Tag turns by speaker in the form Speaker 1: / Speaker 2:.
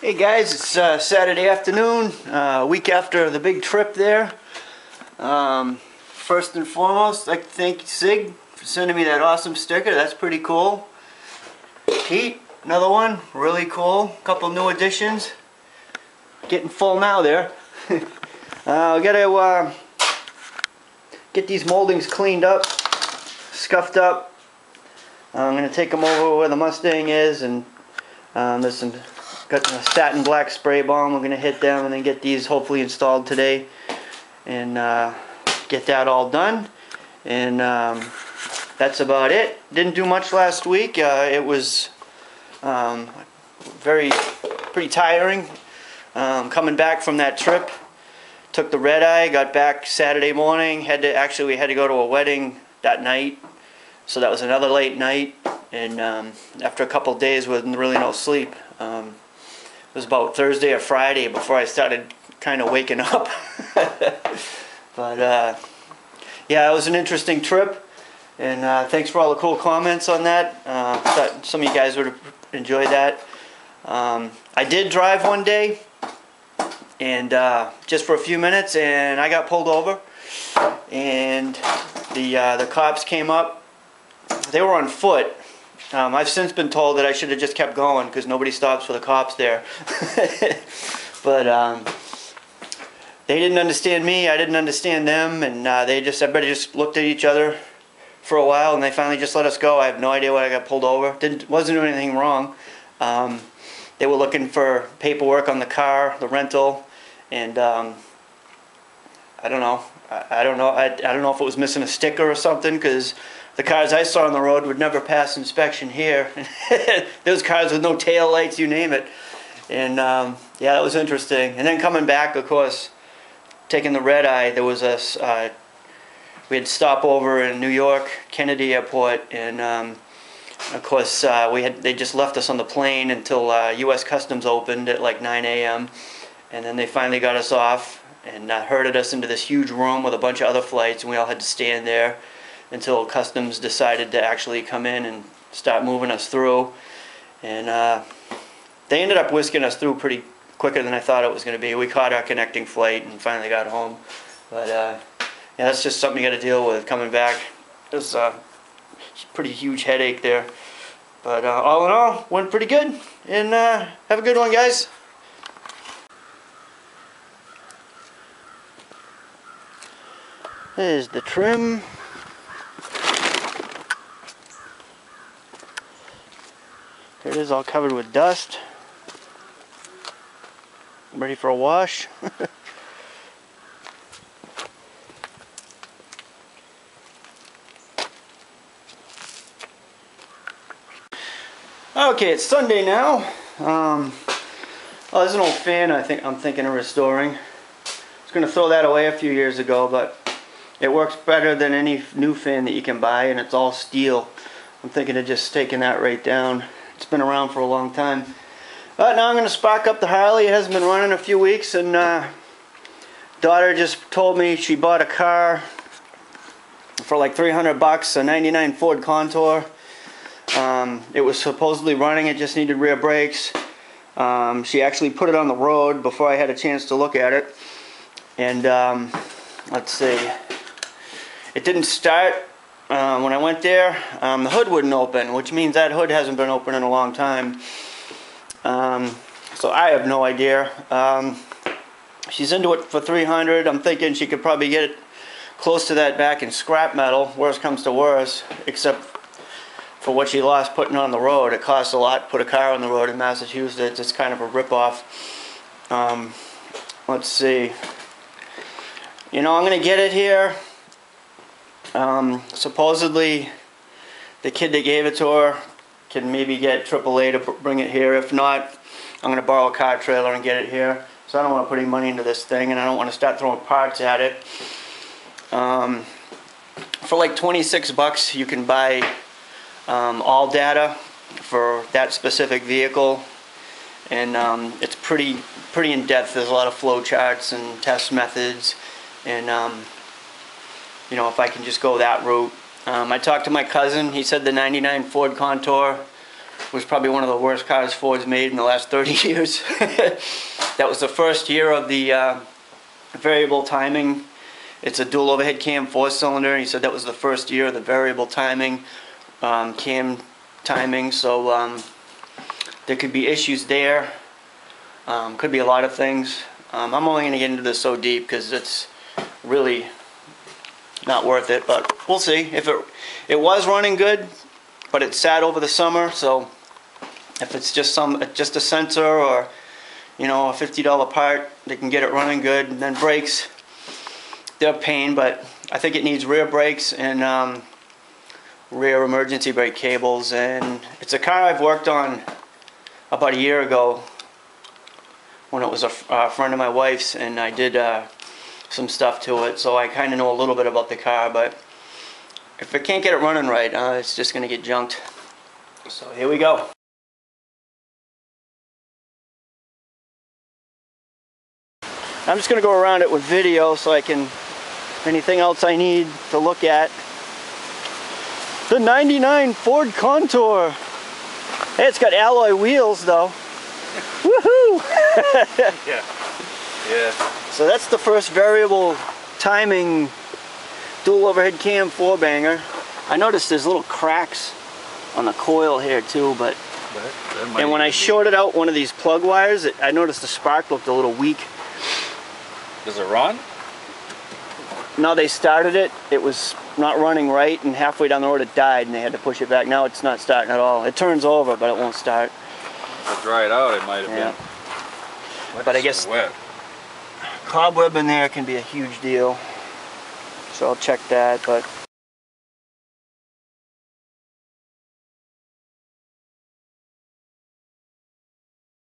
Speaker 1: Hey guys, it's Saturday afternoon, week after the big trip there. First and foremost, I'd like to thank Sig for sending me that awesome sticker. That's pretty cool. Pete, another one, really cool. Couple new additions. Getting full now there. We gotta get these moldings cleaned up, scuffed up. I'm gonna take them over where the Mustang is, and there's some. Got a satin black spray bomb. We're going to hit them and then get these hopefully installed today and get that all done. And that's about it. Didn't do much last week. It was pretty tiring coming back from that trip. Took the red eye, got back Saturday morning. We had to go to a wedding that night, so that was another late night. And after a couple of days with really no sleep, it was about Thursday or Friday before I started kind of waking up. But yeah, it was an interesting trip, and thanks for all the cool comments on that. Thought some of you guys would have enjoyed that. I did drive one day, and just for a few minutes, and I got pulled over, and the cops came up. They were on foot. I've since been told that I should have just kept going because nobody stops for the cops there. But they didn't understand me, I didn't understand them, and everybody just looked at each other for a while, and they finally just let us go. I have no idea why I got pulled over. Wasn't doing anything wrong. They were looking for paperwork on the car, the rental, and I don't know. I don't know if it was missing a sticker or something, because the cars I saw on the road would never pass inspection here. Those cars with no tail lights, you name it. And yeah, that was interesting. And then coming back, of course, taking the red eye, there was we had stopover in New York, Kennedy Airport, and of course they just left us on the plane until U.S. Customs opened at like 9 a.m. and then they finally got us off and herded us into this huge room with a bunch of other flights, and we all had to stand there until Customs decided to actually come in and start moving us through. And they ended up whisking us through pretty quicker than I thought it was going to be. We caught our connecting flight and finally got home. But yeah, that's just something you got to deal with coming back. It was a pretty huge headache there. But all in all, went pretty good. And have a good one, guys. There's the trim. There it is, all covered with dust. Ready for a wash. Okay, it's Sunday now. Oh, there's an old fan I'm thinking of restoring. I was going to throw that away a few years ago, but it works better than any new fan that you can buy, and it's all steel. I'm thinking of just taking that right down. It's been around for a long time. But now I'm going to spark up the Harley. It hasn't been running a few weeks, and daughter just told me she bought a car for like $300, a '99 Ford Contour. It was supposedly running, it just needed rear brakes. She actually put it on the road before I had a chance to look at it. And let's see, it didn't start. When I went there, the hood wouldn't open, which means that hood hasn't been open in a long time. So I have no idea. She's into it for $300. I'm thinking she could probably get it close to that back in scrap metal, worst comes to worst, except for what she lost putting on the road. It costs a lot to put a car on the road in Massachusetts. It's kind of a rip-off. Let's see. You know, I'm going to get it here. Supposedly the kid that gave it to her can maybe get AAA to bring it here. If not, I'm going to borrow a car trailer and get it here. So I don't want to put any money into this thing, and I don't want to start throwing parts at it. For like $26 you can buy all data for that specific vehicle, and it's pretty in depth. There's a lot of flow charts and test methods, and you know, if I can just go that route. I talked to my cousin. He said the '99 Ford Contour was probably one of the worst cars Ford's made in the last 30 years. That was the first year of the variable timing. It's a dual overhead cam 4-cylinder, and he said that was the first year of the variable timing, cam timing, so there could be issues there. Could be a lot of things. I'm only going to get into this so deep because it's really not worth it, but we'll see. If it was running good, but it sat over the summer, so if it's just a sensor or, you know, a $50 part, they can get it running good. And then brakes, they're a pain, but I think it needs rear brakes and rear emergency brake cables. And it's a car I've worked on about a year ago when it was a friend of my wife's, and I did some stuff to it, so I kind of know a little bit about the car. But if I can't get it running right, it's just going to get junked. So here we go. I'm just going to go around it with video so I can, anything else I need to look at. The 99 Ford Contour. Hey, it's got alloy wheels though. Woohoo!
Speaker 2: Yeah. Yeah.
Speaker 1: So that's the first variable timing dual overhead cam 4-banger. I noticed there's little cracks on the coil here too, but and when I shorted out one of these plug wires, I noticed the spark looked a little weak.
Speaker 2: Does it run?
Speaker 1: No, they started it. It was not running right, and halfway down the road it died, and they had to push it back. Now it's not starting at all. It turns over, but it won't start.
Speaker 2: If it dried out, it might have been.
Speaker 1: But I guess
Speaker 2: wet.
Speaker 1: Cobweb in there can be a huge deal. So I'll check that, but